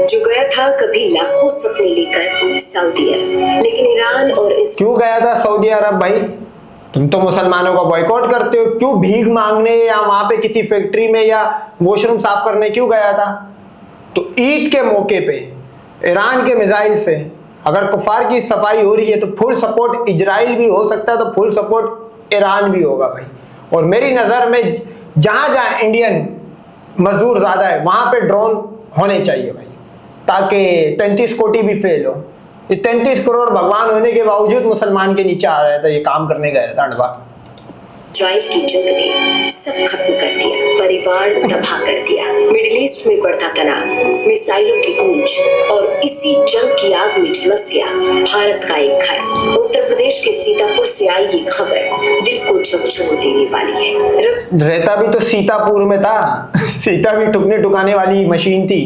जो गया था कभी लाखों सपने लेकर सऊदी अरब, लेकिन ईरान और इस क्यों गया था सऊदी अरब भाई? तुम तो मुसलमानों का बॉयकॉट करते हो, क्यों भीख मांगने या वहां पे किसी फैक्ट्री में या वॉशरूम साफ करने क्यों गया था? तो ईद के मौके पे ईरान के मिसाइल से अगर कुफार की सफाई हो रही है तो फुल सपोर्ट इजराइल भी हो सकता है, तो फुल सपोर्ट ईरान भी होगा भाई। और मेरी नजर में जहां जहां इंडियन मजदूर ज्यादा है वहां पे ड्रोन होने चाहिए भाई, ताकि 33 कोटी भी फेल हो। ये 33 करोड़ भगवान होने के बावजूद मुसलमान के नीचे आ रहा था, ये काम करने गया था अड़वा। इजराइल की जंग ने सब खत्म कर दिया, परिवार तबाह कर दिया, मिडिल ईस्ट में बढ़ता तनाव, मिसाइलों की गूंज और इसी जंग की आग में झुलस गया भारत का एक घर। उत्तर प्रदेश के सीतापुर से आई ये खबर दिल को झकझोर देने वाली है। रहता भी तो सीतापुर में था, सीता भी टुकने टुकाने वाली मशीन थी,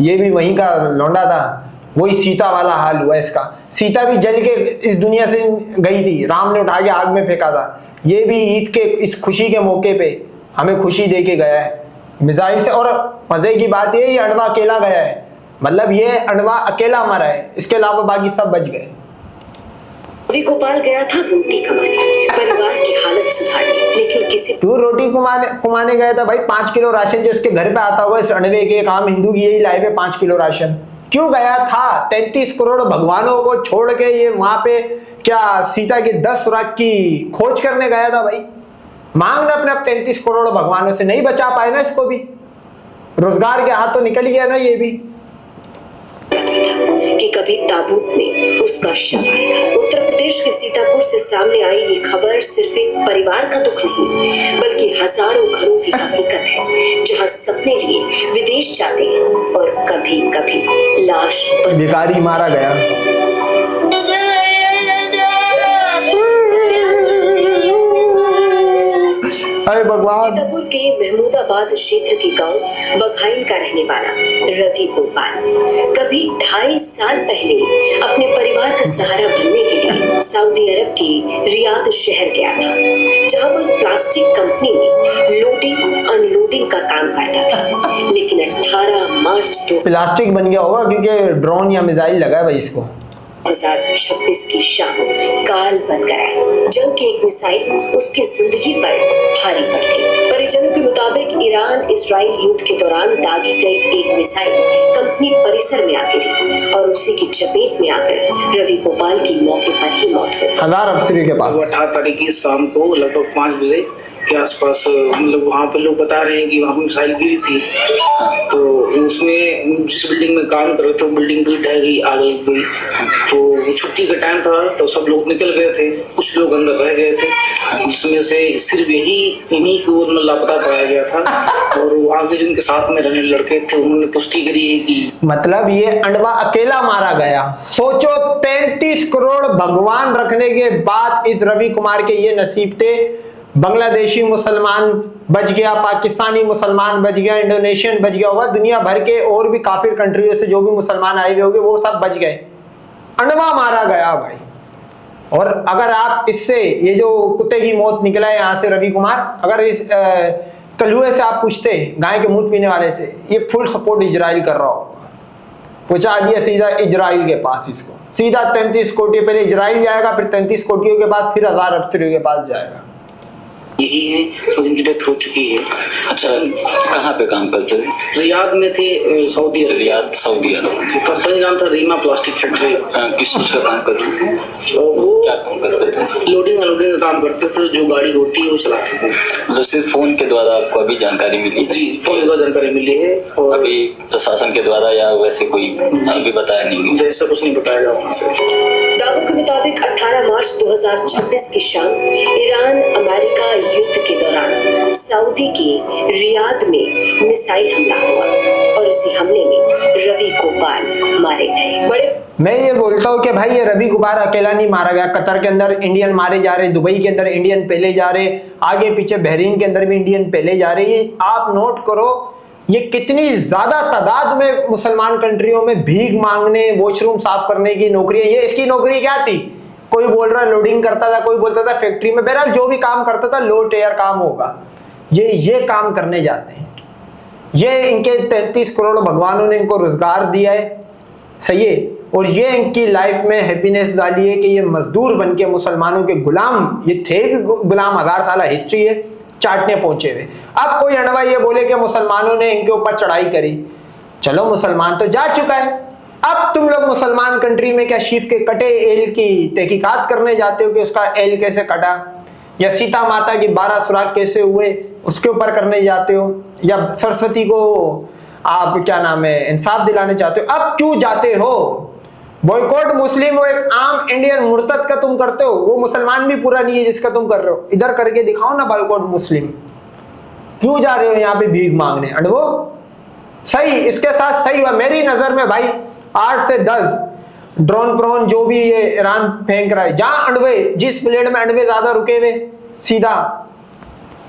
ये भी वहीं का लौंडा था, वही सीता वाला हाल हुआ इसका। सीता भी जल के इस दुनिया से गई थी, राम ने उठा के आग में फेंका था। ये भी ईद के इस खुशी के मौके पे हमें खुशी दे के गया है मिसाइल से। और मजे की बात ये अंडवा अकेला गया है, मतलब ये अंडवा अकेला मरा है, इसके अलावा बाकी सब बच गए। रवि गोपाल गया था रोटी कमाने, परिवार की हालत सुधारने, लेकिन किसी क्यों रोटी कमाने गया था भाई? 5 किलो राशन जो इसके घर पे आता होगा, इस अंडवे के, एक आम हिंदू की यही लाइफ है 5 किलो राशन। क्यों गया था? 33 करोड़ भगवानों को छोड़ के ये वहां पे क्या सीता की 10 सुराग की खोज करने गया था भाई? मांगना अपने 33 करोड़ भगवानों से, नहीं बचा पाए ना इसको भी, रोजगार के हाथ तो निकल गया ना ये भी। पता था कि कभी ताबूत में उसका शव आएगा। उत्तर प्रदेश के सीतापुर से सामने आई ये खबर सिर्फ एक परिवार का दुख नहीं, बल्कि हजारों घरों की हकीकत है, जहां सपने लिए विदेश जाते हैं और कभी कभी लाश भिखारी मारा गया। अरे भगवान। सीतापुर के महमूदाबाद क्षेत्र के गांव बघाइन का रहने वाला रवि गोपाल कभी 2.5 साल पहले अपने परिवार का सहारा बनने के लिए सऊदी अरब के रियाद शहर गया था, जहां वो एक प्लास्टिक कंपनी में लोडिंग अनलोडिंग का काम करता था। लेकिन 18 मार्च प्लास्टिक बन गया होगा क्योंकि ड्रोन या मिसाइल लगा है भाई इसको। 2026 की शाम काल बनकर आई। जंग की एक मिसाइल उसकी जिंदगी पर भारी पड़ गई। परिजनों के मुताबिक ईरान इजराइल युद्ध के दौरान दागी गई एक मिसाइल कंपनी परिसर में आ गिरी और उसी की चपेट में आकर रवि गोपाल की मौके पर ही मौत हो गई। हजार अफसरी के पास 18 तारीख की शाम को लगभग 5 बजे के आसपास, मतलब वहाँ पे लोग बता रहे हैं कि वहाँ पे मिसाइल गिरी थी। तो उसमें जिस बिल्डिंग में काम कर रहे थे वो बिल्डिंग भी ढह गई, आग लग गई। तो छुट्टी का टाइम था तो सब लोग निकल गए थे, कुछ लोग अंदर रह गए थे, जिसमें से सिर्फ इन्हीं को लापता पाया गया था। और वहाँ के जिनके साथ में रहने लड़के थे उन्होंने पुष्टि करी है कि मतलब ये अंडवा अकेला मारा गया। सोचो 33 करोड़ भगवान रखने के बाद इस रवि कुमार के ये नसीब थे। बांग्लादेशी मुसलमान बच गया, पाकिस्तानी मुसलमान बच गया, इंडोनेशियन बच गया होगा, दुनिया भर के और भी काफिर कंट्रियों से जो भी मुसलमान आए हुए होंगे वो सब बच गए। अंडवा मारा गया भाई। और अगर आप इससे ये जो कुत्ते की मौत निकला है यहाँ से रवि कुमार, अगर इस कलुए से आप पूछते गाय के मूत पीने वाले से, ये फुल सपोर्ट इजराइल कर रहा होगा। पहुंचा दिया सीधा इजराइल के पास इसको, सीधा 33 कोटी, पहले इजराइल जाएगा, फिर 33 कोटियों के बाद फिर 1000 अफसरियों के पास जाएगा। यही है, तो जिनकी डेथ हो चुकी है। अच्छा, कहाँ पे काम करते थे? रियाद में थे, सऊदी अरब। रियाद सऊदी अरब। कंपनी नाम था रीमा प्लास्टिक फैक्ट्री। किस चीज का काम करते थे? वो क्या काम करते थे? लोडिंग अनलोडिंग का काम करते थे, जो गाड़ी होती है वो चलाते थे। मतलब सिर्फ फोन के द्वारा आपको अभी जानकारी मिली है? जी, फोन के द्वारा जानकारी मिली है। और अभी प्रशासन के द्वारा या वैसे कोई अभी बताया नहीं? जैसा कुछ नहीं बताया गया वहाँ से। दावों के मुताबिक 18 मार्च 2026 की शाम ईरान अमेरिका युद्ध के दौरान सऊदी के रियाद में मिसाइल हमला हुआ और इसी हमले में रवि गोपाल मारे गए। बड़े मैं ये बोलता हूँ कि भाई ये रवि कुमार अकेला नहीं मारा गया। कतर के अंदर इंडियन मारे जा रहे, दुबई के अंदर इंडियन पहले जा रहे, आगे पीछे बहरीन के अंदर भी इंडियन पहले जा रहे। ये आप नोट करो ये कितनी ज्यादा तादाद में मुसलमान कंट्रियों में भीख मांगने, वॉशरूम साफ करने की नौकरियां। ये इसकी नौकरी क्या थी? कोई बोल रहा लोडिंग करता था, कोई बोलता था फैक्ट्री में, बहरहाल जो भी काम करता था लो टेयर काम होगा। ये काम करने जाते हैं। ये इनके 33 करोड़ भगवानों ने इनको रोजगार दिया है, सही है, और ये इनकी लाइफ में हैप्पीनेस डाली है कि ये मजदूर बन के मुसलमानों के गुलाम, ये थे भी गुलाम, 1000 साल हिस्ट्री है, चाटने पहुंचे हुए। अब कोई अड़वा ये बोले कि मुसलमानों ने इनके ऊपर चढ़ाई करी, चलो मुसलमान तो जा चुका है, अब तुम लोग मुसलमान कंट्री में क्या शीफ के कटे एल की तहकीकात करने जाते हो कि उसका एल कैसे कटा, या सीता माता की 12 सुराग कैसे हुए उसके ऊपर करने जाते हो, या सरस्वती को आप क्या नाम है इंसाफ दिलाने चाहते हो, अब क्यों जाते हो? बॉयकॉट मुस्लिम वो एक आम इंडियन मुर्तद का तुम करते हो, वो मुसलमान भी पूरा नहीं है जिसका तुम कर रहे हो, इधर करके दिखाओ ना बॉयकॉट मुस्लिम। क्यों जा रहे हो यहाँ पे भीख मांगने? अड़वो सही, इसके साथ सही हुआ मेरी नजर में भाई 8 से 10 ड्रोन प्रोन जो भी ये ईरान फेंक रहा है, जहां अंडवे, जिस प्लेट में अंडवे ज्यादा रुके हुए, सीधा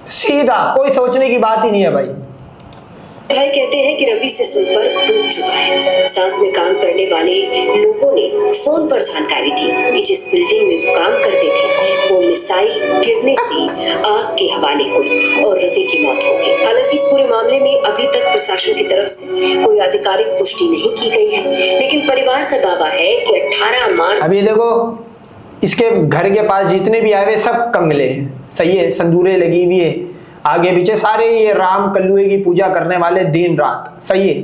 सीधा कोई सोचने की बात ही नहीं है भाई। भाई कहते हैं कि रवि से संपर्क टूट चुका है। साथ में काम करने वाले लोगों ने फोन पर जानकारी दी कि जिस बिल्डिंग में वो काम करते थे वो मिसाइल गिरने से आग के हवाले हुई और रवि की मौत हो गई। हालांकि इस पूरे मामले में अभी तक प्रशासन की तरफ से कोई आधिकारिक पुष्टि नहीं की गई है, लेकिन परिवार का दावा है कि 18 मार्च। अभी देखो इसके घर के पास जितने भी आए हुए सब कंगले हैं, सही है, संदूरे लगी हुई है, आगे पीछे सारे ये राम कल्लुए की पूजा करने वाले दिन रात, सही है।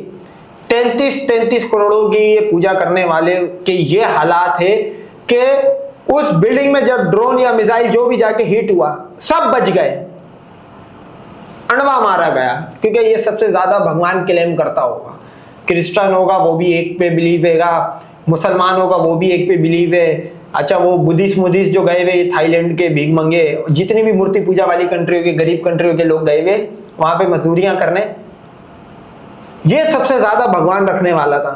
33 करोड़ों की ये पूजा करने वाले के ये हालात है कि उस बिल्डिंग में जब ड्रोन या मिसाइल जो भी जाके हिट हुआ सब बच गए, अणवा मारा गया, क्योंकि ये सबसे ज्यादा भगवान क्लेम करता होगा। क्रिश्चियन होगा वो भी एक पे बिलीव हैगा, मुसलमान होगा वो भी एक पे बिलीव है। अच्छा वो बुद्धिस्ट जो गए हुए थाईलैंड के भीख मंगे, जितनी भी मूर्ति पूजा वाली कंट्रियों के, गरीब कंट्रियों के लोग गए हुए वहां पे मजदूरियां करने, ये सबसे ज्यादा भगवान रखने वाला था,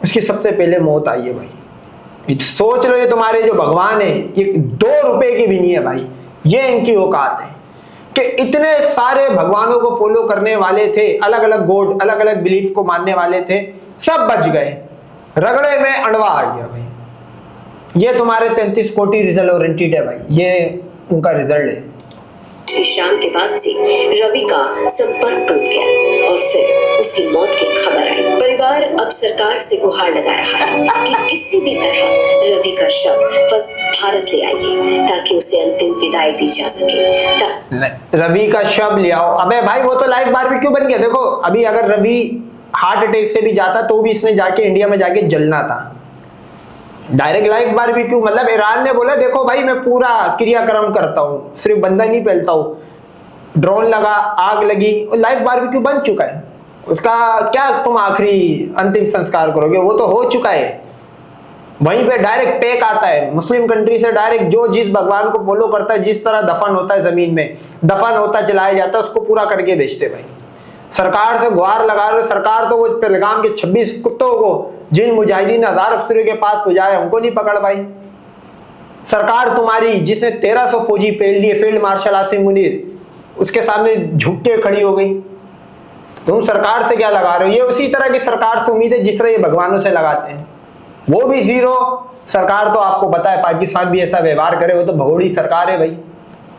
उसकी सबसे पहले मौत आई है भाई। सोच लो ये तुम्हारे जो भगवान है ये 2 रुपए की भी नहीं है भाई, ये इनकी औकात है कि इतने सारे भगवानों को फॉलो करने वाले थे, अलग अलग गॉड, अलग अलग बिलीफ को मानने वाले थे, सब बच गए, रगड़े में अड़वा आ गया भाई। ये तुम्हारे 33 कोटी रिजल्ट ओरिएंटेड है भाई, ये उनका रिजल्ट है। शाम के बाद से रवि का संपर्क टूट गया और फिर उसकी मौत की खबर आई। परिवार अब सरकार से गुहार लगा रहा है कि किसी भी तरह रवि का शव बस भारत ले आइए ताकि उसे अंतिम विदाई दी जा सके। रवि का शव ले आओ, अबे भाई वो तो लाइव बारबेक्यू बन गया। देखो अभी अगर रवि हार्ट अटैक से भी जाता तो भी इसने जाके इंडिया में जाके जलना था, डायरेक्ट लाइफ बारबेक्यू। मतलब ईरान ने बोला देखो भाई मैं पूरा क्रियाक्रम करता हूँ, सिर्फ बंदा नहीं फैलता हूँ, ड्रोन लगा, आग लगी, लाइफ बारबेक्यू बन चुका है, उसका क्या तुम आखिरी अंतिम संस्कार करोगे, वो तो हो चुका है। वहीं पे डायरेक्ट टेक आता है मुस्लिम कंट्री से, डायरेक्ट जो जिस भगवान को फॉलो करता है, जिस तरह दफन होता है जमीन में दफन होता जलाया जाता है, उसको पूरा करके बेचते भाई। सरकार से गुहार लगा रहे, सरकार तो वो पहलगाम के 26 कुत्तों को जिन मुजाहिदीन 1000 अफसरों के पास पहुंचाया उनको नहीं पकड़ पाई। सरकार तुम्हारी जिसने 1300 फौजी पेल दिए, फील्ड मार्शल आसिम मुनीर, उसके सामने झुक के खड़ी हो गई। तुम सरकार से क्या लगा रहे हो? ये उसी तरह की सरकार से उम्मीद है जिस तरह ये भगवानों से लगाते हैं, वो भी जीरो। सरकार तो आपको पता है पाकिस्तान भी ऐसा व्यवहार करे, वो तो भगोड़ी सरकार है भाई।